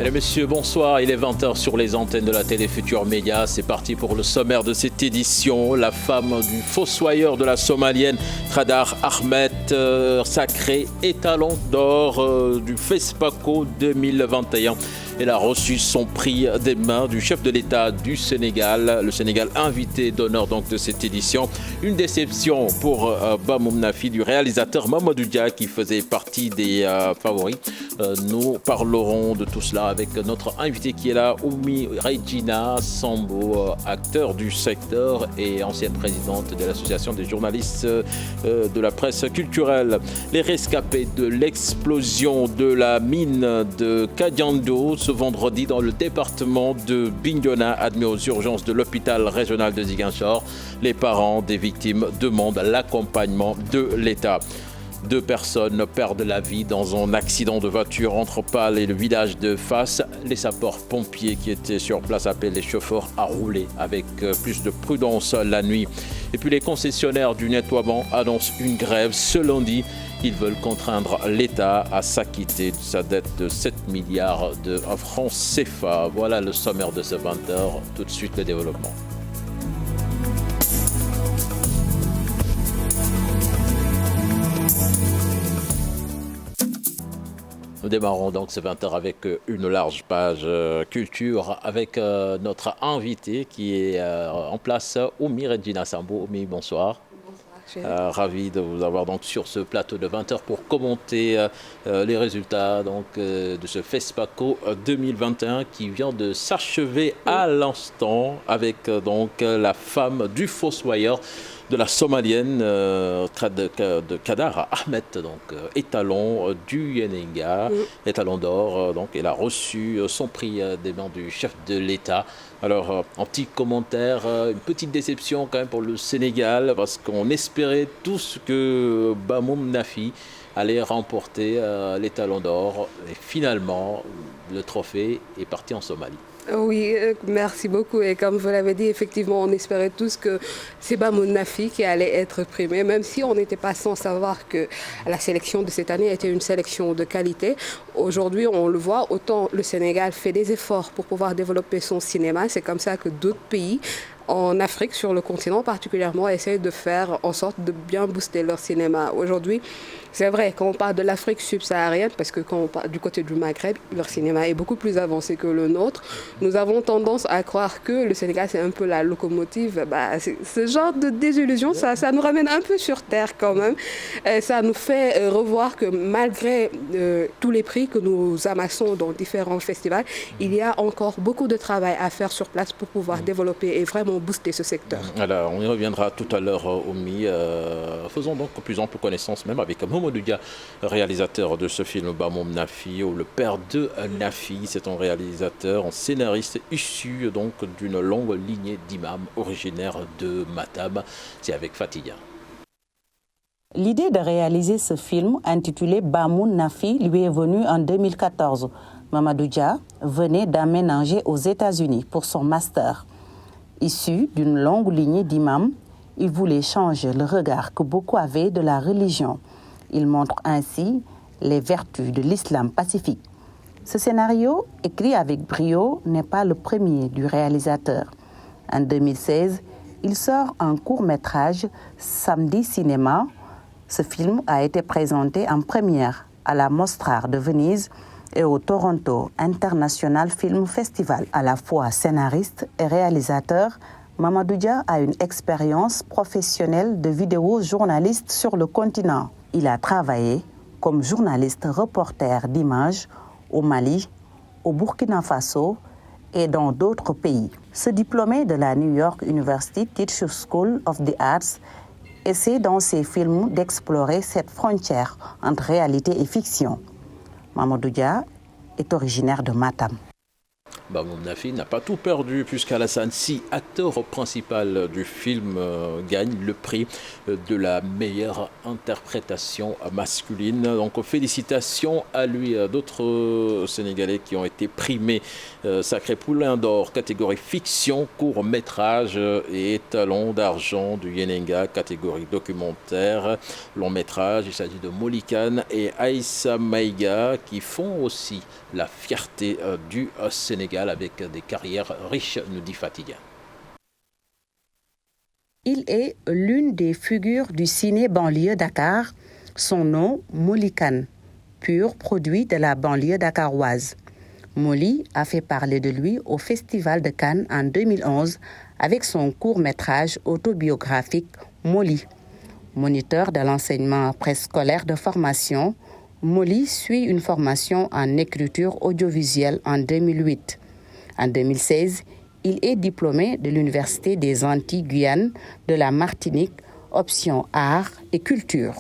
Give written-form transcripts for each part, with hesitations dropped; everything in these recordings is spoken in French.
Mesdames, Messieurs, bonsoir. Il est 20h sur les antennes de la télé Futur Média. C'est parti pour le sommaire de cette édition. La femme du fossoyeur de la Somalienne, Khadar Ahmed, sacré étalon d'or du FESPACO 2021. Elle a reçu son prix des mains du chef de l'État du Sénégal. Le Sénégal invité d'honneur donc de cette édition. Une déception pour Bamoum Nafi, du réalisateur Mamadou Dia qui faisait partie des favoris. Nous parlerons de tout cela avec notre invité qui est là, Oumi Regina Sambo, acteur du secteur et ancienne présidente de l'association des journalistes de la presse culturelle. Les rescapés de l'explosion de la mine de Kadiando ce vendredi dans le département de Bignona, admis aux urgences de l'hôpital régional de Ziguinchor. Les parents des victimes demandent l'accompagnement de l'État. 2 personnes perdent la vie dans un accident de voiture entre Pâle et le village de Fass. Les sapeurs-pompiers qui étaient sur place appellent les chauffeurs à rouler avec plus de prudence la nuit. Et puis les concessionnaires du nettoiement annoncent une grève ce lundi. Ils veulent contraindre l'État à s'acquitter de sa dette de 7 milliards de francs CFA. Voilà le sommaire de ce 20h. Tout de suite, le développement. Nous démarrons donc ce 20h avec une large page culture avec notre invité qui est en place, Oumi Regina Sambo. Oumi, bonsoir. Ravi de vous avoir donc sur ce plateau de 20h pour commenter les résultats donc, de ce FESPACO 2021 qui vient de s'achever à l'instant avec donc la femme du fossoyeur de la Somalienne de Khadar Ahmed, donc étalon du Yenenga, étalon d'or. Donc elle a reçu son prix des mains du chef de l'État. Alors, un petit commentaire, une petite déception quand même pour le Sénégal, parce qu'on espérait tous que Bamoum Nafi allait remporter l'étalon d'or. Et finalement, le trophée est parti en Somalie. Oui, merci beaucoup. Et comme vous l'avez dit, effectivement, on espérait tous que c'est Bamoum Nafi qui allait être primé, même si on n'était pas sans savoir que la sélection de cette année était une sélection de qualité. Aujourd'hui, on le voit, autant le Sénégal fait des efforts pour pouvoir développer son cinéma. C'est comme ça que d'autres pays en Afrique, sur le continent particulièrement, essayent de faire en sorte de bien booster leur cinéma. Aujourd'hui, c'est vrai, quand on parle de l'Afrique subsaharienne, parce que quand on parle du côté du Maghreb, leur cinéma est beaucoup plus avancé que le nôtre. Nous avons tendance à croire que le Sénégal, c'est un peu la locomotive. Ce genre de désillusion, ça nous ramène un peu sur terre quand même. Ça nous fait revoir que malgré tous les prix que nous amassons dans différents festivals, il y a encore beaucoup de travail à faire sur place pour pouvoir développer et vraiment booster ce secteur. Alors, on y reviendra tout à l'heure, Oumi. Faisons donc plus ample connaissance même avec Mamadou Dia, réalisateur de ce film Bamoum Nafi, ou le père de Nafi. C'est un réalisateur, un scénariste issu donc d'une longue lignée d'imams originaire de Matam. C'est avec Fatiya. L'idée de réaliser ce film intitulé Bamoum Nafi lui est venue en 2014. Mamadou Dia venait d'emménager aux États-Unis pour son master. Issu d'une longue lignée d'imams, il voulait changer le regard que beaucoup avaient de la religion. Il montre ainsi les vertus de l'islam pacifique. Ce scénario, écrit avec brio, n'est pas le premier du réalisateur. En 2016, il sort un court-métrage, Samedi Cinéma. Ce film a été présenté en première à la Mostra de Venise et au Toronto International Film Festival. À la fois scénariste et réalisateur, Mamadou Dia a une expérience professionnelle de vidéo-journaliste sur le continent. Il a travaillé comme journaliste reporter d'images au Mali, au Burkina Faso et dans d'autres pays. Ce diplômé de la New York University Teachers School of the Arts essaie dans ses films d'explorer cette frontière entre réalité et fiction. Mamadou Dia est originaire de Matam. Bamoun Nafi n'a pas tout perdu puisqu'Alassane Sy, acteur principal du film, gagne le prix de la meilleure interprétation masculine. Donc félicitations à lui, à d'autres Sénégalais qui ont été primés. Sacré Poulain d'or, catégorie fiction, court-métrage et talon d'argent du Yenenga, catégorie documentaire, long-métrage. Il s'agit de Molikan et Aïssa Maïga qui font aussi la fierté du Sénégal avec des carrières riches, nous dit Fatiga. Il est l'une des figures du ciné banlieue Dakar. Son nom, Molikan, pur produit de la banlieue dakaroise. Moli a fait parler de lui au Festival de Cannes en 2011 avec son court-métrage autobiographique Moli. Moniteur de l'enseignement préscolaire de formation, Moli suit une formation en écriture audiovisuelle en 2008. En 2016, il est diplômé de l'Université des Antilles-Guyane de la Martinique, option art et culture.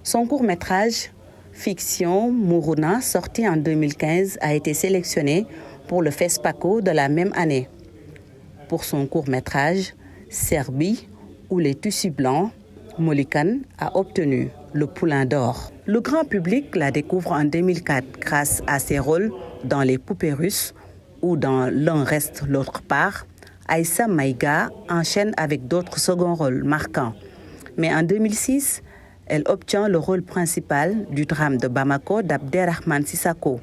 Son court-métrage fiction Mourouna, sorti en 2015, a été sélectionné pour le FESPACO de la même année. Pour son court-métrage Serbie ou les tissus blancs, Molikan a obtenu le Poulain d'or. Le grand public la découvre en 2004 grâce à ses rôles dans Les Poupées russes ou dans L'un reste l'autre part. Aïssa Maïga enchaîne avec d'autres seconds rôles marquants. Mais en 2006, elle obtient le rôle principal du drame de Bamako d'Abderrahmane Sissako,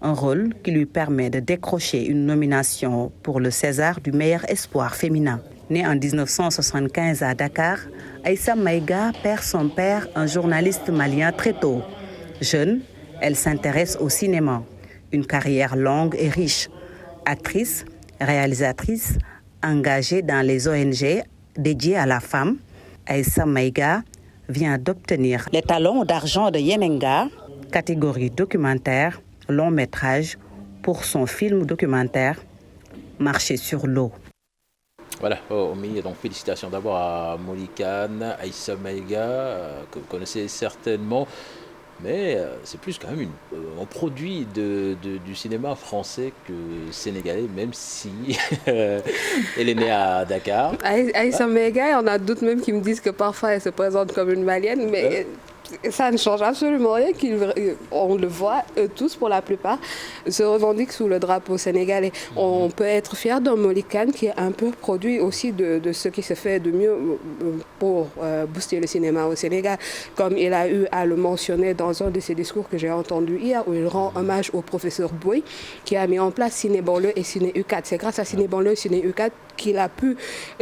un rôle qui lui permet de décrocher une nomination pour le César du meilleur espoir féminin. Née en 1975 à Dakar, Aïssa Maïga perd son père, un journaliste malien, très tôt. Jeune, elle s'intéresse au cinéma, une carrière longue et riche. Actrice, réalisatrice, engagée dans les ONG dédiées à la femme, Aïssa Maïga vient d'obtenir les talons d'argent de Yenenga, catégorie documentaire, long métrage, pour son film documentaire Marcher sur l'eau. Voilà, Omi, donc félicitations d'abord à Molikan, Aïssa Maïga, que vous connaissez certainement, mais c'est plus quand même un produit du cinéma français que sénégalais, même si elle est née à Dakar. Aïssa Maïga, on a d'autres même qui me disent que parfois elle se présente comme une malienne, mais ça ne change absolument rien, on le voit, eux tous pour la plupart, se revendiquent sous le drapeau sénégalais. On peut être fier d'un Molikan qui est un peu produit aussi de ce qui se fait de mieux pour booster le cinéma au Sénégal, comme il a eu à le mentionner dans un de ses discours que j'ai entendu hier, où il rend hommage au professeur Boy, qui a mis en place Ciné Banlieue et Ciné U4. C'est grâce à Ciné Banlieue et Ciné U4 qu'il a pu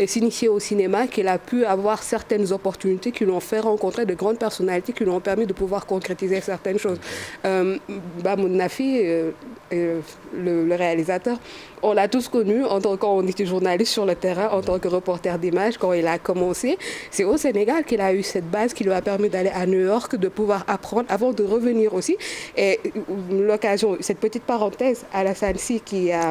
s'initier au cinéma, qu'il a pu avoir certaines opportunités qui lui ont fait rencontrer de grandes personnalités qui lui ont permis de pouvoir concrétiser certaines choses. Bamoun Nafi, le réalisateur, on l'a tous connu quand on était journaliste sur le terrain, en tant que reporter d'images, quand il a commencé. C'est au Sénégal qu'il a eu cette base qui lui a permis d'aller à New York, de pouvoir apprendre avant de revenir aussi. Et l'occasion, cette petite parenthèse, Alassane Sy qui a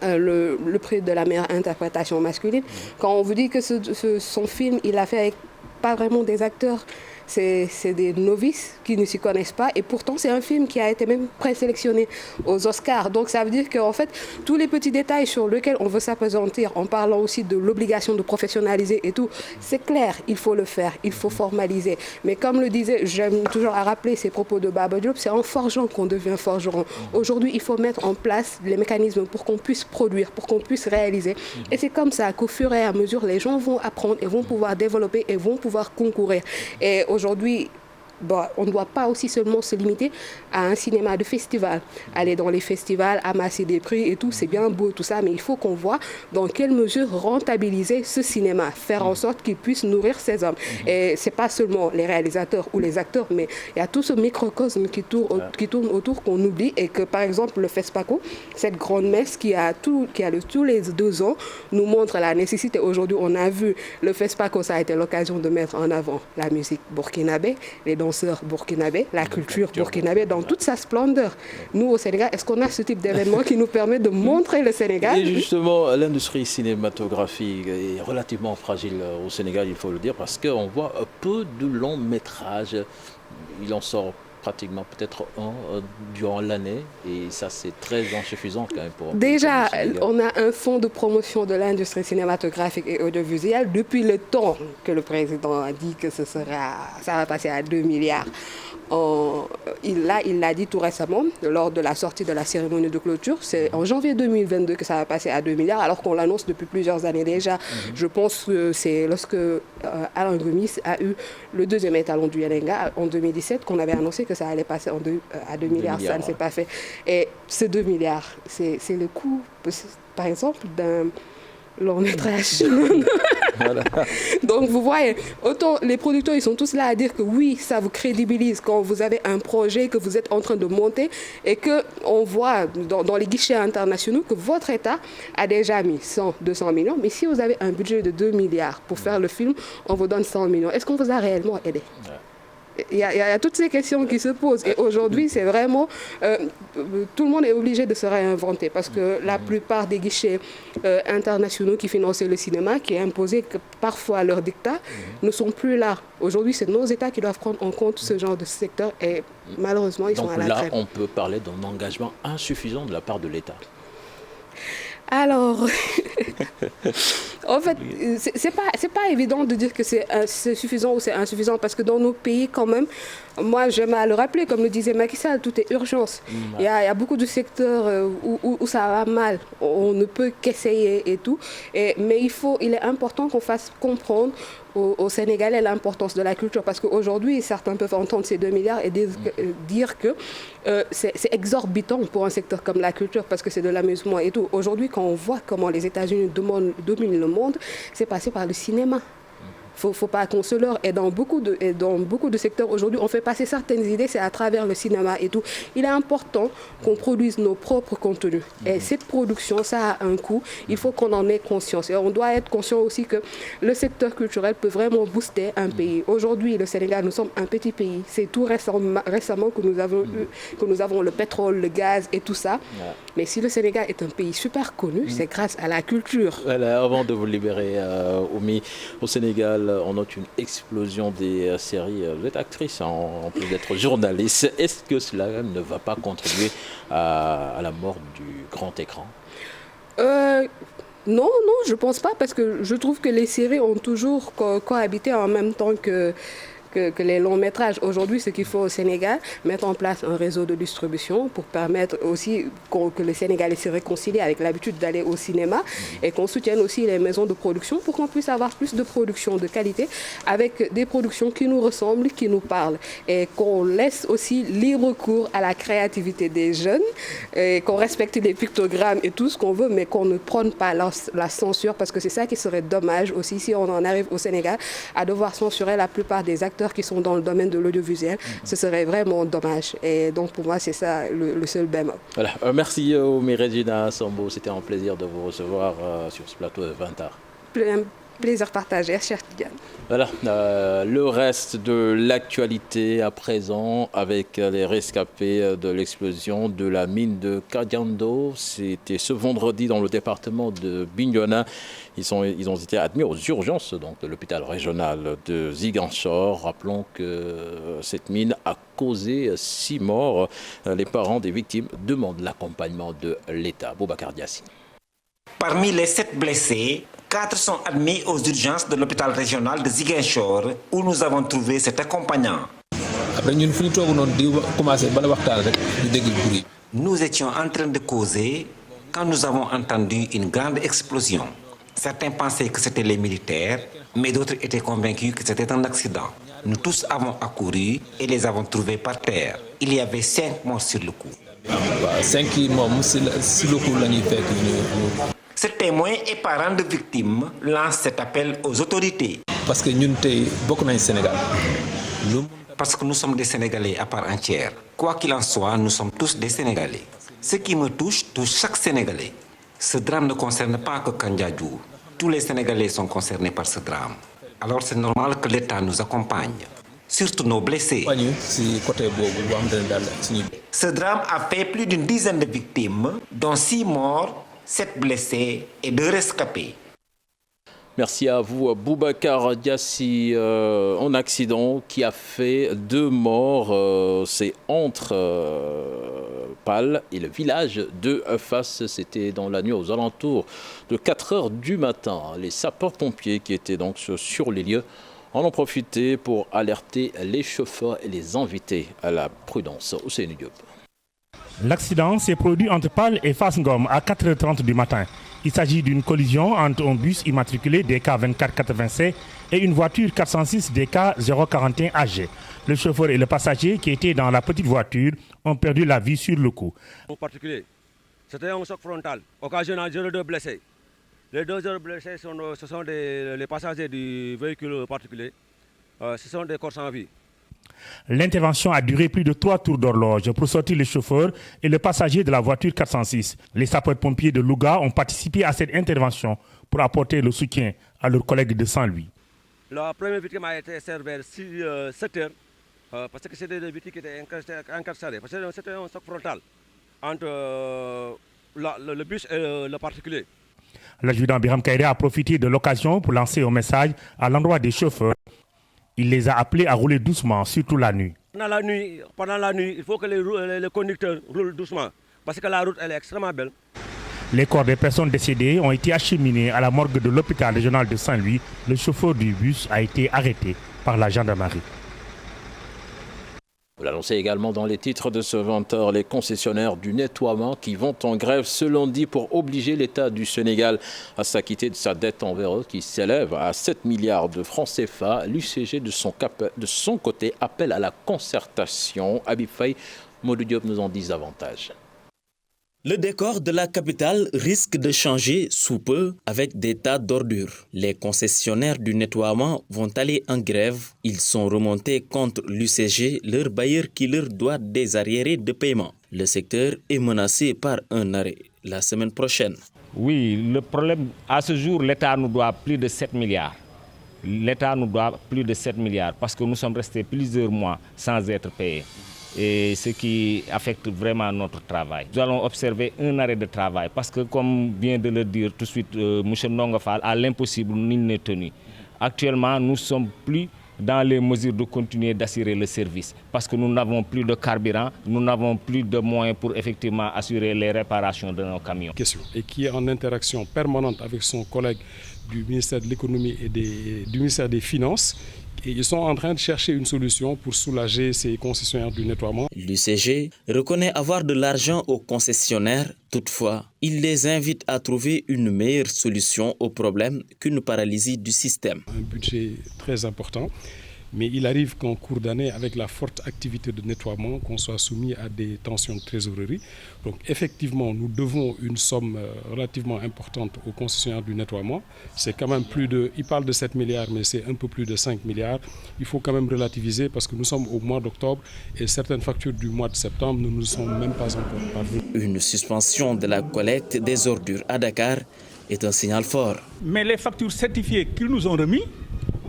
le prix de la meilleure interprétation masculine. Quand on vous dit que son film, il l'a fait avec pas vraiment des acteurs, c'est des novices qui ne s'y connaissent pas, et pourtant c'est un film qui a été même présélectionné aux Oscars. Donc ça veut dire qu'en fait tous les petits détails sur lesquels on veut s'apesantir, en parlant aussi de l'obligation de professionnaliser et tout, c'est clair, il faut le faire, il faut formaliser. Mais comme le disait, j'aime toujours à rappeler ces propos de Baba Diop, c'est en forgeant qu'on devient forgeron. Aujourd'hui il faut mettre en place les mécanismes pour qu'on puisse produire, pour qu'on puisse réaliser, et c'est comme ça qu'au fur et à mesure les gens vont apprendre et vont pouvoir développer et vont pouvoir concourir. Et aujourd'hui, on ne doit pas aussi seulement se limiter à un cinéma de festival. Aller dans les festivals, amasser des prix et tout, c'est bien beau tout ça, mais il faut qu'on voit dans quelle mesure rentabiliser ce cinéma, faire en sorte qu'il puisse nourrir ses hommes. Et c'est pas seulement les réalisateurs ou les acteurs, mais il y a tout ce microcosme qui tourne autour qu'on oublie, et que par exemple le FESPACO, cette grande messe qui a tous les 2 ans, nous montre la nécessité. Aujourd'hui, on a vu le FESPACO, ça a été l'occasion de mettre en avant la musique burkinabé, les danseurs burkinabés, la culture burkinabé dans toute sa splendeur. Nous, au Sénégal, est-ce qu'on a ce type d'événement qui nous permet de montrer le Sénégal? Et justement, l'industrie cinématographique est relativement fragile au Sénégal, il faut le dire, parce qu'on voit peu de longs métrages. Il en sort pratiquement peut-être un durant l'année. Et ça, c'est très insuffisant quand même pour... Déjà, on a un fonds de promotion de l'industrie cinématographique et audiovisuelle depuis le temps que le président a dit que ça va passer à 2 milliards. Il l'a dit tout récemment, lors de la sortie de la cérémonie de clôture. C'est en janvier 2022 que ça va passer à 2 milliards, alors qu'on l'annonce depuis plusieurs années déjà. Je pense que c'est lorsque Alain Gomis a eu le deuxième étalon du Yalenga en 2017 qu'on avait annoncé que ça allait passer à 2 milliards. Ça ne s'est pas fait. Et ces 2 milliards, c'est le coût, par exemple, d'un long métrage. Voilà. Donc vous voyez, autant les producteurs, ils sont tous là à dire que oui, ça vous crédibilise quand vous avez un projet que vous êtes en train de monter et qu'on voit dans les guichets internationaux que votre État a déjà mis 100, 200 millions. Mais si vous avez un budget de 2 milliards pour faire le film, on vous donne 100 millions. Est-ce qu'on vous a réellement aidé ? Il y a toutes ces questions qui se posent. Et aujourd'hui, c'est vraiment... tout le monde est obligé de se réinventer parce que la plupart des guichets internationaux qui finançaient le cinéma, qui imposaient parfois leurs dictats, ne sont plus là. Aujourd'hui, c'est nos États qui doivent prendre en compte ce genre de secteur et malheureusement, ils sont à la traîne. Donc là, on peut parler d'un engagement insuffisant de la part de l'État. Alors, en fait, c'est pas évident de dire que c'est suffisant ou c'est insuffisant parce que dans nos pays, quand même, moi, j'aime à le rappeler, comme le disait Macky Sall, tout est urgence. Il y a beaucoup de secteurs où ça va mal. On ne peut qu'essayer et tout. Mais il est important qu'on fasse comprendre au Sénégalais l'importance de la culture parce qu'aujourd'hui, certains peuvent entendre ces 2 milliards et dire que c'est exorbitant pour un secteur comme la culture parce que c'est de l'amusement et tout. Aujourd'hui, quand on voit comment les États-Unis dominent le monde, c'est passé par le cinéma. Faut pas qu'on se leurre. Et dans beaucoup de secteurs aujourd'hui, on fait passer certaines idées, c'est à travers le cinéma et tout. Il est important qu'on produise nos propres contenus. Et cette production, ça a un coût. Il faut qu'on en ait conscience. Et on doit être conscient aussi que le secteur culturel peut vraiment booster un pays. Aujourd'hui, le Sénégal, nous sommes un petit pays. C'est tout récemment que nous avons le pétrole, le gaz et tout ça. Mais si le Sénégal est un pays super connu, c'est grâce à la culture. Voilà, avant de vous libérer, Oumi, au Sénégal, on note une explosion des séries. Vous êtes actrice en plus d'être journaliste. Est-ce que cela ne va pas contribuer à la mort du grand écran ? Non, je ne pense pas parce que je trouve que les séries ont toujours cohabité en même temps que les longs métrages. Aujourd'hui, ce qu'il faut au Sénégal, mettre en place un réseau de distribution pour permettre aussi que le Sénégalais se réconcilie avec l'habitude d'aller au cinéma et qu'on soutienne aussi les maisons de production pour qu'on puisse avoir plus de production de qualité avec des productions qui nous ressemblent, qui nous parlent et qu'on laisse aussi libre cours à la créativité des jeunes et qu'on respecte les pictogrammes et tout ce qu'on veut, mais qu'on ne prône pas la censure parce que c'est ça qui serait dommage aussi si on en arrive au Sénégal à devoir censurer la plupart des acteurs qui sont dans le domaine de l'audiovisuel. Ce serait vraiment dommage. Et donc, pour moi, c'est ça le seul bémol. Voilà. Merci, Oumi Regina Sambo. C'était un plaisir de vous recevoir sur ce plateau de 20h. Plaisir partagé, cher Tidiane. Voilà, le reste de l'actualité à présent avec les rescapés de l'explosion de la mine de Kadiando. C'était ce vendredi dans le département de Bignona. Ils ont été admis aux urgences donc, de l'hôpital régional de Ziguinchor. Rappelons que cette mine a causé 6 morts. Les parents des victimes demandent l'accompagnement de l'État. Boubacar Diassi. Parmi les 7 blessés, 4 sont admis aux urgences de l'hôpital régional de Ziguinchor où nous avons trouvé cet accompagnant. Nous étions en train de causer quand nous avons entendu une grande explosion. Certains pensaient que c'était les militaires, mais d'autres étaient convaincus que c'était un accident. Nous tous avons accouru et les avons trouvés par terre. Il y avait 5 morts sur le coup. Ce témoin et parents de victimes lancent cet appel aux autorités. Parce que nous sommes des Sénégalais à part entière. Quoi qu'il en soit, nous sommes tous des Sénégalais. Ce qui me touche chaque Sénégalais. Ce drame ne concerne pas que Kandiadjou. Tous les Sénégalais sont concernés par ce drame. Alors c'est normal que l'État nous accompagne. Surtout nos blessés. Ce drame a fait plus d'une dizaine de victimes, dont 6 morts, 7 blessés et 2 rescapés. Merci à vous, Boubacar Diassi. Un accident qui a fait 2 morts. C'est entre Pâle et le village de Fass. C'était dans la nuit aux alentours de 4 heures du matin. Les sapeurs-pompiers qui étaient donc sur les lieux en ont profité pour alerter les chauffeurs et les inviter à la prudence. Ousseynou Diop. L'accident s'est produit entre Pâle et Fass Ngom à 4h30 du matin. Il s'agit d'une collision entre un bus immatriculé DK 2480C et une voiture 406 DK 041 AG. Le chauffeur et le passager qui étaient dans la petite voiture ont perdu la vie sur le coup. En particulier, c'était un choc frontal, occasionnant 02 blessés. Les 2 autres blessés, ce sont les passagers du véhicule particulier. Ce sont des corps sans vie. L'intervention a duré plus de 3 tours d'horloge pour sortir le chauffeur et le passager de la voiture 406. Les sapeurs-pompiers de Louga ont participé à cette intervention pour apporter le soutien à leurs collègues de Saint-Louis. La première victime a été servée vers 7 heures parce que c'était des victimes qui étaient incarcérées. Parce que c'était un choc frontal entre le bus et le particulier. L'adjudant Biram Kairé a profité de l'occasion pour lancer un message à l'endroit des chauffeurs. Il les a appelés à rouler doucement, surtout la nuit. Pendant la nuit, il faut que les conducteurs roulent doucement parce que la route elle est extrêmement belle. Les corps des personnes décédées ont été acheminés à la morgue de l'hôpital régional de Saint-Louis. Le chauffeur du bus a été arrêté par la gendarmerie. Vous l'annoncez également dans les titres de ce 20h, les concessionnaires du nettoiement qui vont en grève ce lundi pour obliger l'État du Sénégal à s'acquitter de sa dette envers eux qui s'élève à 7 milliards de francs CFA. L'UCG de son côté appelle à la concertation. Habib Faye, Modou Diop nous en dit davantage. Le décor de la capitale risque de changer sous peu avec des tas d'ordures. Les concessionnaires du nettoiement vont aller en grève. Ils sont remontés contre l'UCG, leur bailleur qui leur doit des arriérés de paiement. Le secteur est menacé par un arrêt la semaine prochaine. Oui, le problème, à ce jour, l'État nous doit plus de 7 milliards. L'État nous doit plus de 7 milliards parce que nous sommes restés plusieurs mois sans être payés. Et ce qui affecte vraiment notre travail. Nous allons observer un arrêt de travail parce que, comme vient de le dire tout de suite M. Ndongafal, à l'impossible, nul n'est tenu. Actuellement, nous ne sommes plus dans les mesures de continuer d'assurer le service parce que nous n'avons plus de carburant, nous n'avons plus de moyens pour effectivement assurer les réparations de nos camions. Et qui est en interaction permanente avec son collègue du ministère de l'économie et du ministère des Finances. Et ils sont en train de chercher une solution pour soulager ces concessionnaires du nettoiement. L'UCG reconnaît avoir de l'argent aux concessionnaires. Toutefois, il les invite à trouver une meilleure solution au problème qu'une paralysie du système. Un budget très important. Mais il arrive qu'en cours d'année, avec la forte activité de nettoiement, qu'on soit soumis à des tensions de trésorerie. Donc effectivement, nous devons une somme relativement importante aux concessionnaires du nettoiement. C'est quand même il parle de 7 milliards, mais c'est un peu plus de 5 milliards. Il faut quand même relativiser parce que nous sommes au mois d'octobre et certaines factures du mois de septembre ne nous sont même pas encore parvenues. Une suspension de la collecte des ordures à Dakar est un signal fort. Mais les factures certifiées qu'ils nous ont remises,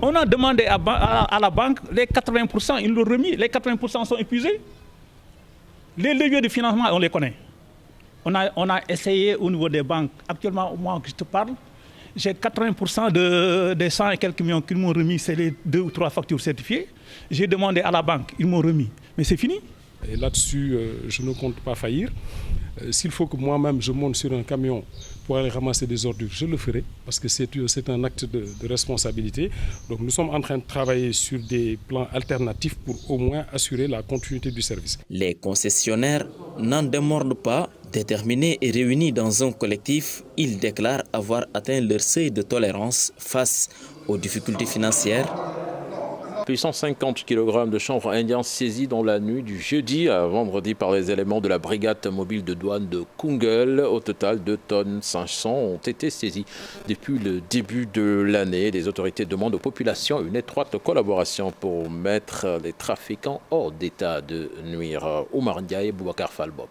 on a demandé à la banque les 80%, ils l'ont remis, les 80% sont épuisés. Les leviers de financement, on les connaît. On a essayé au niveau des banques. Actuellement, au moment que je te parle, j'ai 80% des 100 et quelques millions qu'ils m'ont remis, c'est les 2 ou 3 factures certifiées. J'ai demandé à la banque, ils m'ont remis. Mais c'est fini. Et là-dessus, je ne compte pas faillir. S'il faut que moi-même je monte sur un camion pour aller ramasser des ordures, je le ferai parce que c'est un acte de responsabilité. Donc nous sommes en train de travailler sur des plans alternatifs pour au moins assurer la continuité du service. Les concessionnaires n'en démordent pas. Déterminés et réunis dans un collectif, ils déclarent avoir atteint leur seuil de tolérance face aux difficultés financières. Puis 150 kg de chanvre indien saisis dans la nuit du jeudi à vendredi par les éléments de la brigade mobile de douane de Koungheul. Au total, 2 tonnes 500 ont été saisis depuis le début de l'année. Les autorités demandent aux populations une étroite collaboration pour mettre les trafiquants hors d'état de nuire. Oumar Ndiaye, Boubacar Falbop.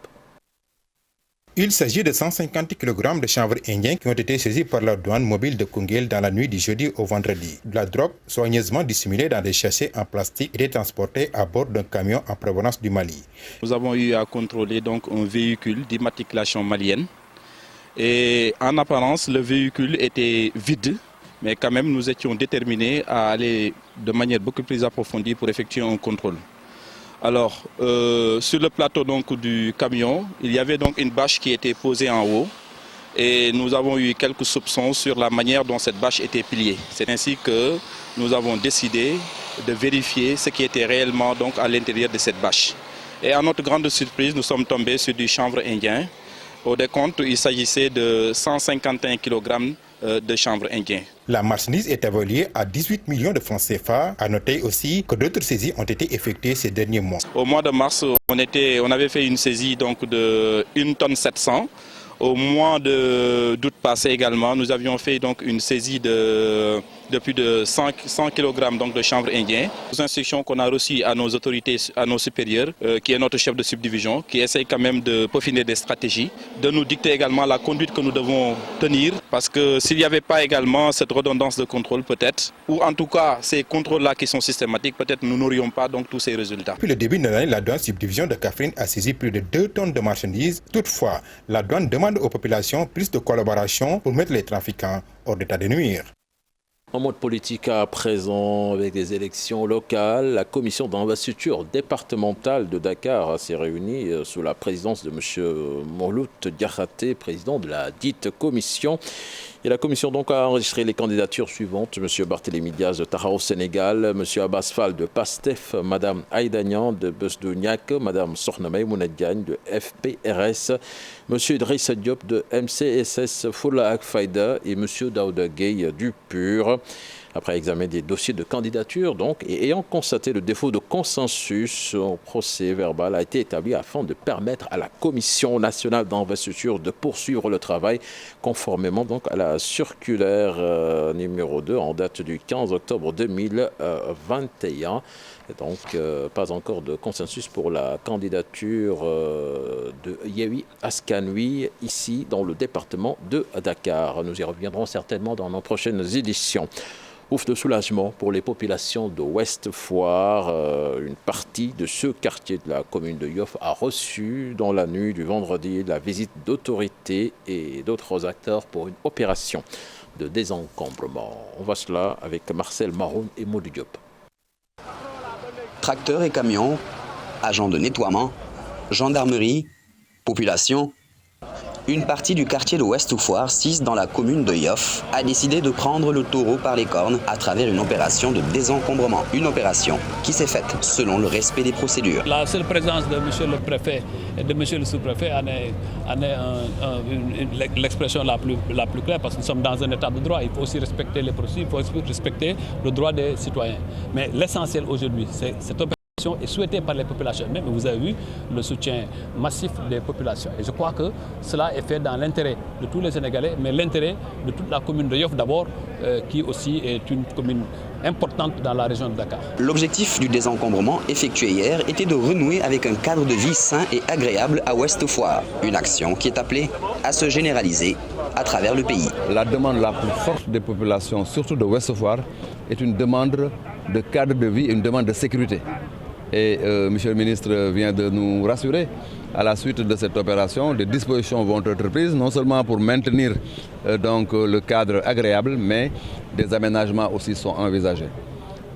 Il s'agit de 150 kg de chanvre indien qui ont été saisis par la douane mobile de Koungheul dans la nuit du jeudi au vendredi. De la drogue, soigneusement dissimulée dans des sachets en plastique, était transportée à bord d'un camion en provenance du Mali. Nous avons eu à contrôler donc un véhicule d'immatriculation malienne. Et en apparence, le véhicule était vide, mais quand même nous étions déterminés à aller de manière beaucoup plus approfondie pour effectuer un contrôle. Alors, sur le plateau donc, du camion, il y avait donc une bâche qui était posée en haut et nous avons eu quelques soupçons sur la manière dont cette bâche était pliée. C'est ainsi que nous avons décidé de vérifier ce qui était réellement donc, à l'intérieur de cette bâche. Et à notre grande surprise, nous sommes tombés sur du chanvre indien. Au décompte, il s'agissait de 151 kg de chanvre indien. La marchandise est évaluée à 18 millions de francs CFA. À noter aussi que d'autres saisies ont été effectuées ces derniers mois. Au mois de mars, on avait fait une saisie donc, de 1,7 tonne. Au mois d'août passé également, nous avions fait donc, une saisie de plus de 100 kg donc, de chanvre indien. Les instructions qu'on a reçues à nos autorités, à nos supérieurs, qui est notre chef de subdivision, qui essaye quand même de peaufiner des stratégies, de nous dicter également la conduite que nous devons tenir. Parce que s'il n'y avait pas également cette redondance de contrôle peut-être, ou en tout cas ces contrôles-là qui sont systématiques, peut-être nous n'aurions pas donc, tous ces résultats. Depuis le début de l'année, la douane subdivision de Kaffrine a saisi plus de 2 tonnes de marchandises. Toutefois, la douane demande aux populations plus de collaboration pour mettre les trafiquants hors d'état de nuire. En mode politique à présent, avec des élections locales, la commission d'investiture départementale de Dakar s'est réunie sous la présidence de M. Mouloud Diakhaté, président de la dite commission. Et la commission donc a enregistré les candidatures suivantes. M. Barthélémy Diaz de Taxawu Sénégal, M. Abbas Fall de PASTEF, Mme Aïda Niang de Besdouniak, Mme Sokhna Maïmouna Diagne de FPRS, M. Idrissa Diop de MCSS Foula Ak Fayda et M. Daouda Gueye du PUR. Après examen des dossiers de candidature, donc, et ayant constaté le défaut de consensus, un procès verbal a été établi afin de permettre à la Commission nationale d'investiture de poursuivre le travail conformément donc, à la circulaire numéro 2 en date du 15 octobre 2021. Et donc, pas encore de consensus pour la candidature de Yewwi Askan Wi ici dans le département de Dakar. Nous y reviendrons certainement dans nos prochaines éditions. Ouf de soulagement pour les populations de Ouest Foire. Une partie de ce quartier de la commune de Yoff a reçu dans la nuit du vendredi la visite d'autorités et d'autres acteurs pour une opération de désencombrement. On voit cela avec Marcel Maroun et Modou Diop. Tracteurs et camions, agents de nettoiement, gendarmerie, population. Une partie du quartier de Ouest Foire, 6 dans la commune de Yoff, a décidé de prendre le taureau par les cornes à travers une opération de désencombrement. Une opération qui s'est faite selon le respect des procédures. La seule présence de M. le préfet et de M. le sous-préfet en est l'expression la plus claire parce que nous sommes dans un état de droit. Il faut aussi respecter les procédures, il faut aussi respecter le droit des citoyens. Mais l'essentiel aujourd'hui, c'est cette opération est souhaitée par les populations. Même vous avez vu le soutien massif des populations. Et je crois que cela est fait dans l'intérêt de tous les Sénégalais, mais l'intérêt de toute la commune de Yoff d'abord, qui aussi est une commune importante dans la région de Dakar. L'objectif du désencombrement effectué hier était de renouer avec un cadre de vie sain et agréable à Ouest Foire. Une action qui est appelée à se généraliser à travers le pays. La demande la plus forte des populations, surtout de Ouest Foire, est une demande de cadre de vie et une demande de sécurité. Et Monsieur le ministre vient de nous rassurer. À la suite de cette opération, des dispositions vont être prises, non seulement pour maintenir donc, le cadre agréable, mais des aménagements aussi sont envisagés.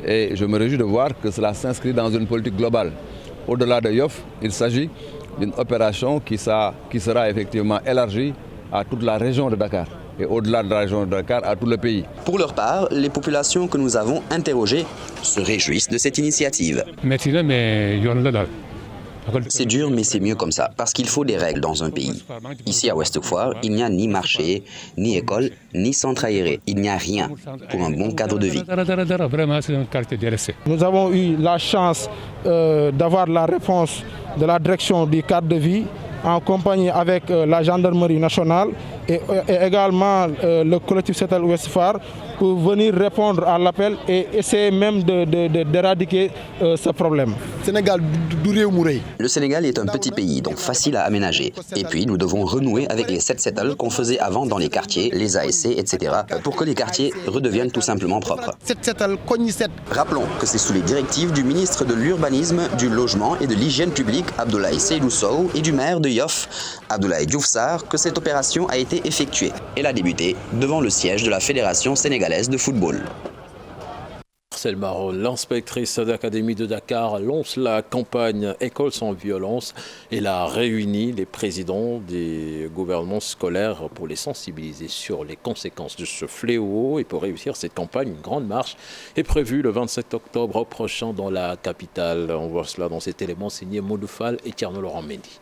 Et je me réjouis de voir que cela s'inscrit dans une politique globale. Au-delà de Yoff, il s'agit d'une opération qui sera effectivement élargie à toute la région de Dakar. Et au-delà de la région de Dakar, à tout le pays. Pour leur part, les populations que nous avons interrogées se réjouissent de cette initiative. C'est dur, mais c'est mieux comme ça, parce qu'il faut des règles dans un pays. Ici, à Ouest Foire, il n'y a ni marché, ni école, ni centre aéré. Il n'y a rien pour un bon cadre de vie. Nous avons eu la chance d'avoir la réponse de la direction du cadre de vie, en compagnie avec la gendarmerie nationale et également le collectif Setal Ouest Foire pour venir répondre à l'appel et essayer même d'éradiquer ce problème. Le Sénégal est un petit pays, donc facile à aménager. Et puis nous devons renouer avec les 7 Setal qu'on faisait avant dans les quartiers, les ASC, etc. pour que les quartiers redeviennent tout simplement propres. Rappelons que c'est sous les directives du ministre de l'Urbanisme, du Logement et de l'Hygiène publique, Abdoulaye Seydou Sow, et du maire de Yoff, Abdoulaye Diouf Sarr, que cette opération a été effectuée. Elle a débuté devant le siège de la Fédération sénégalaise sénégalaise de football. Marcel Marot, l'inspectrice d'Académie de Dakar, lance la campagne École sans violence. Elle a réuni les présidents des gouvernements scolaires pour les sensibiliser sur les conséquences de ce fléau. Et pour réussir cette campagne, une grande marche est prévue le 27 octobre prochain dans la capitale. On voit cela dans cet élément signé Modoufal et Tierno Laurent Mendy.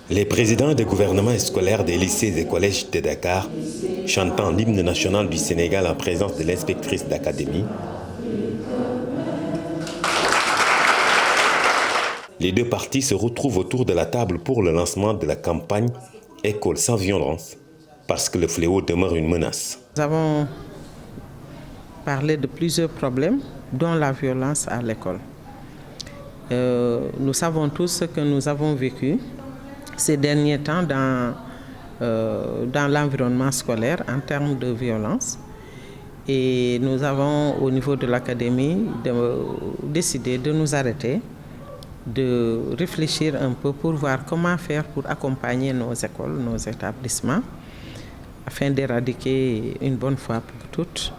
Les présidents des gouvernements scolaires des lycées et collèges de Dakar, chantant l'hymne national du Sénégal en présence de l'inspectrice d'académie, les deux parties se retrouvent autour de la table pour le lancement de la campagne École sans violence, parce que le fléau demeure une menace. Nous avons parlé de plusieurs problèmes, dont la violence à l'école. Nous savons tous ce que nous avons vécu ces derniers temps dans l'environnement scolaire en termes de violence. Et nous avons, au niveau de l'académie, décidé de nous arrêter, de réfléchir un peu pour voir comment faire pour accompagner nos écoles, nos établissements, afin d'éradiquer une bonne fois pour toutes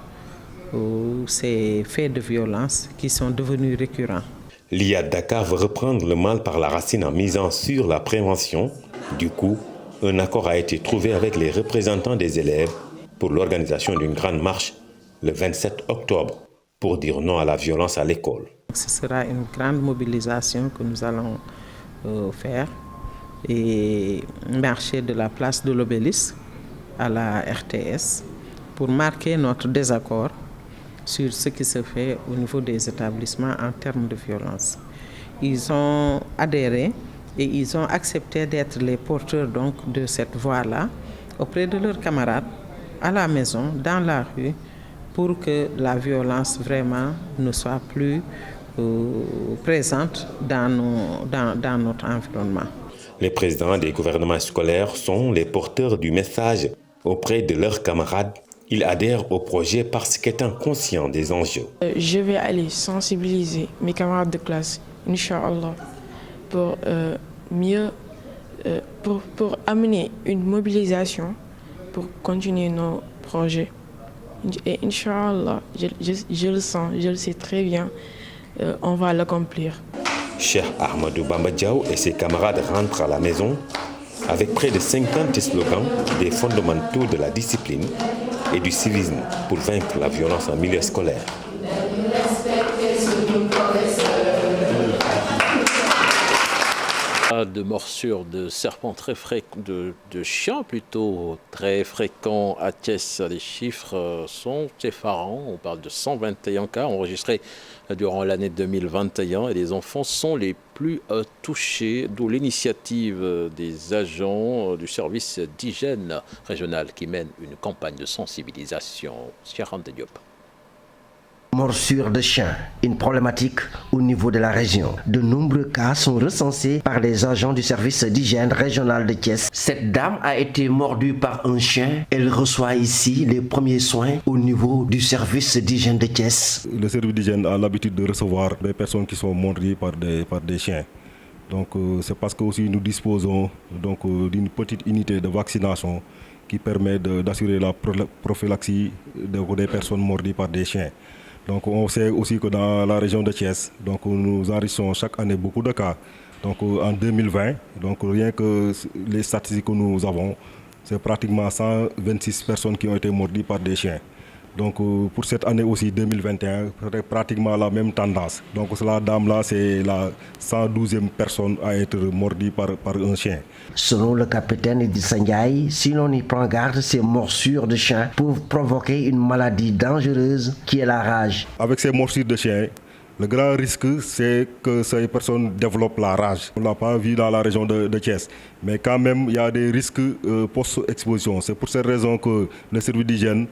ces faits de violence qui sont devenus récurrents. L'IAD Dakar veut reprendre le mal par la racine en misant sur la prévention. Du coup, un accord a été trouvé avec les représentants des élèves pour l'organisation d'une grande marche le 27 octobre pour dire non à la violence à l'école. Ce sera une grande mobilisation que nous allons faire et marcher de la place de l'Obélisque à la RTS pour marquer notre désaccord sur ce qui se fait au niveau des établissements en termes de violence. Ils ont adhéré et ils ont accepté d'être les porteurs donc de cette voix-là auprès de leurs camarades, à la maison, dans la rue, pour que la violence vraiment ne soit plus présente dans notre environnement. Les présidents des gouvernements scolaires sont les porteurs du message auprès de leurs camarades. Ils adhèrent au projet parce qu'étant conscients des enjeux. Je vais aller sensibiliser mes camarades de classe, Inch'Allah, pour pour amener une mobilisation pour continuer nos projets. Et Inch'Allah, je le sens, je le sais très bien, on va l'accomplir. Cheikh Ahmadou Bamba Diaw et ses camarades rentrent à la maison avec près de 50 slogans des fondamentaux de la discipline et du civisme pour vaincre la violence en milieu scolaire. De morsures de serpents de chiens plutôt très fréquents à Thiès. Les chiffres sont effarants. On parle de 121 cas enregistrés durant l'année 2021 et les enfants sont les plus touchés, d'où l'initiative des agents du service d'hygiène régional qui mène une campagne de sensibilisation. Cheikh Diop. Morsure de chien, une problématique au niveau de la région. De nombreux cas sont recensés par les agents du service d'hygiène régional de Thiès. Cette dame a été mordue par un chien. Elle reçoit ici les premiers soins au niveau du service d'hygiène de Thiès. Le service d'hygiène a l'habitude de recevoir des personnes qui sont mordues par des chiens. Donc c'est parce que aussi nous disposons d'une petite unité de vaccination qui permet d'assurer la prophylaxie des personnes mordues par des chiens. Donc on sait aussi que dans la région de Thiès, nous enregistrons chaque année beaucoup de cas. Donc en 2020, rien que les statistiques que nous avons, c'est pratiquement 126 personnes qui ont été mordues par des chiens. Donc pour cette année aussi 2021, c'est pratiquement la même tendance. Donc la dame-là, c'est la 112e personne à être mordue par un chien. Selon le capitaine Idrissa Ndiaye, si l'on y prend garde, ces morsures de chien peuvent provoquer une maladie dangereuse qui est la rage. Avec ces morsures de chien, le grand risque, c'est que ces personnes développent la rage. On ne l'a pas vu dans la région de Thiès. Mais quand même, il y a des risques post-exposition. C'est pour cette raison que le service d'hygiène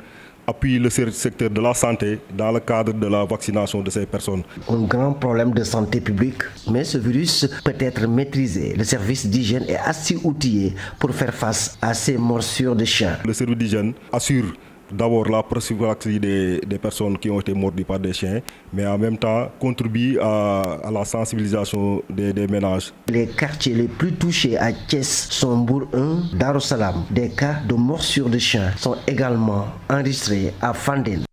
appuie le secteur de la santé dans le cadre de la vaccination de ces personnes. Un grand problème de santé publique, mais ce virus peut être maîtrisé. Le service d'hygiène est assez outillé pour faire face à ces morsures de chiens. Le service d'hygiène assure d'abord la prophylaxie des personnes qui ont été mordues par des chiens, mais en même temps contribue à la sensibilisation des ménages. Les quartiers les plus touchés à Thiès sont Mbour 1, Dar es Salaam. Des cas de morsures de chiens sont également enregistrés à Fandène.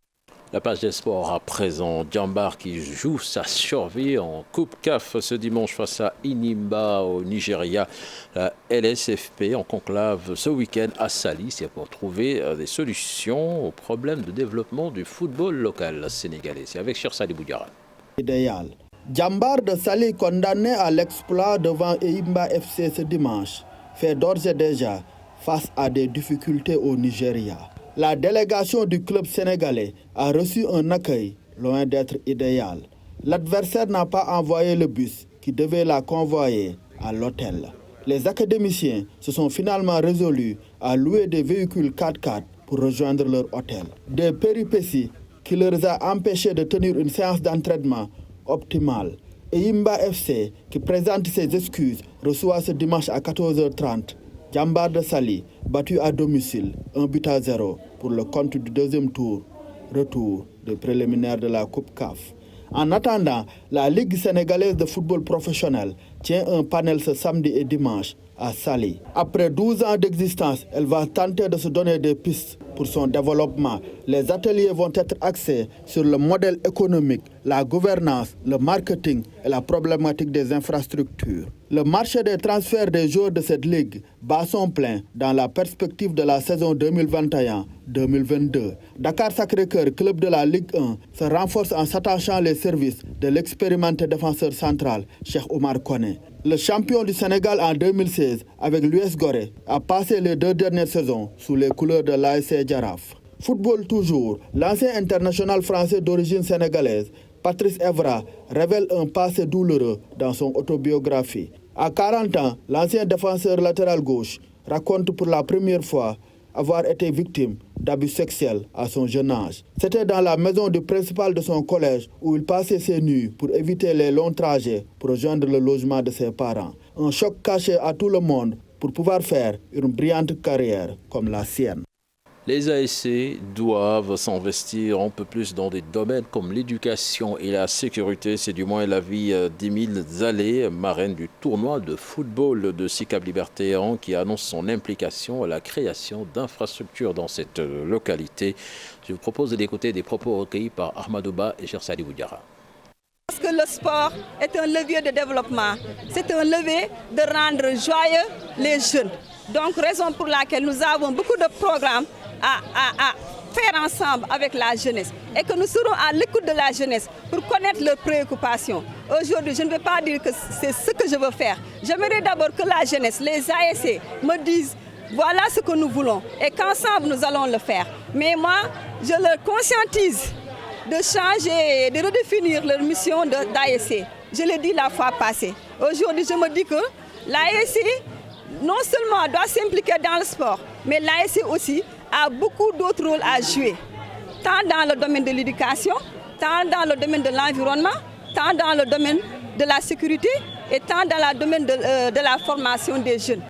La page des sports à présent. Djambar qui joue sa survie en Coupe CAF ce dimanche face à Inimba au Nigeria. La LSFP en conclave ce week-end à Saly. C'est pour trouver des solutions aux problèmes de développement du football local sénégalais. C'est avec Cher Sali Boudiara. Idéal. Djambar de Saly condamné à l'exploit devant Inimba FC ce dimanche fait d'ores et déjà face à des difficultés au Nigeria. La délégation du club sénégalais a reçu un accueil loin d'être idéal. L'adversaire n'a pas envoyé le bus qui devait la convoyer à l'hôtel. Les académiciens se sont finalement résolus à louer des véhicules 4x4 pour rejoindre leur hôtel. Des péripéties qui leur a empêché de tenir une séance d'entraînement optimale. Inimba FC, qui présente ses excuses, reçoit ce dimanche à 14h30. Djambar de Saly, battu à domicile, 1-0 pour le compte du deuxième tour, retour des préliminaires de la Coupe CAF. En attendant, la Ligue sénégalaise de football professionnel tient un panel ce samedi et dimanche à Saly. Après 12 ans d'existence, elle va tenter de se donner des pistes pour son développement. Les ateliers vont être axés sur le modèle économique, la gouvernance, le marketing et la problématique des infrastructures. Le marché des transferts des joueurs de cette ligue bat son plein dans la perspective de la saison 2021-2022. Dakar Sacré-Cœur, club de la Ligue 1, se renforce en s'attachant les services de l'expérimenté défenseur central, Cheikh Omar Koné. Le champion du Sénégal en 2016 avec l'US Gorée a passé les 2 dernières saisons sous les couleurs de l'ASC Jaraaf. Football toujours, l'ancien international français d'origine sénégalaise, Patrice Evra, révèle un passé douloureux dans son autobiographie. À 40 ans, l'ancien défenseur latéral gauche raconte pour la première fois avoir été victime d'abus sexuels à son jeune âge. C'était dans la maison du principal de son collège où il passait ses nuits pour éviter les longs trajets pour rejoindre le logement de ses parents. Un choc caché à tout le monde pour pouvoir faire une brillante carrière comme la sienne. Les ASC doivent s'investir un peu plus dans des domaines comme l'éducation et la sécurité. C'est du moins l'avis d'Émile Zalé, marraine du tournoi de football de Sicap Liberté 1, qui annonce son implication à la création d'infrastructures dans cette localité. Je vous propose d'écouter des propos recueillis par Ahmadouba et Chersali Boudiara. Parce que le sport est un levier de développement. C'est un levier de rendre joyeux les jeunes. Donc, raison pour laquelle nous avons beaucoup de programmes à faire ensemble avec la jeunesse et que nous serons à l'écoute de la jeunesse pour connaître leurs préoccupations. Aujourd'hui, je ne vais pas dire que c'est ce que je veux faire. J'aimerais d'abord que la jeunesse, les ASC, me disent voilà ce que nous voulons et qu'ensemble nous allons le faire. Mais moi, je leur conscientise de changer, de redéfinir leur mission d'ASC. Je l'ai dit la fois passée. Aujourd'hui, je me dis que l'ASC non seulement doit s'impliquer dans le sport, mais l'ASC aussi a beaucoup d'autres rôles à jouer, tant dans le domaine de l'éducation, tant dans le domaine de l'environnement, tant dans le domaine de la sécurité et tant dans le domaine de la formation des jeunes.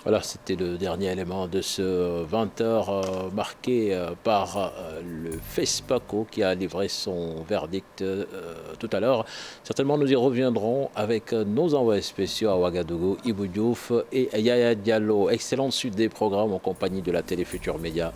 Voilà, c'était le dernier élément de ce 20h marqué par le FESPACO qui a livré son verdict tout à l'heure. Certainement, nous y reviendrons avec nos envoyés spéciaux à Ouagadougou, Ibou Diouf et Yaya Diallo. Excellente suite des programmes en compagnie de la Télé Futurs Médias.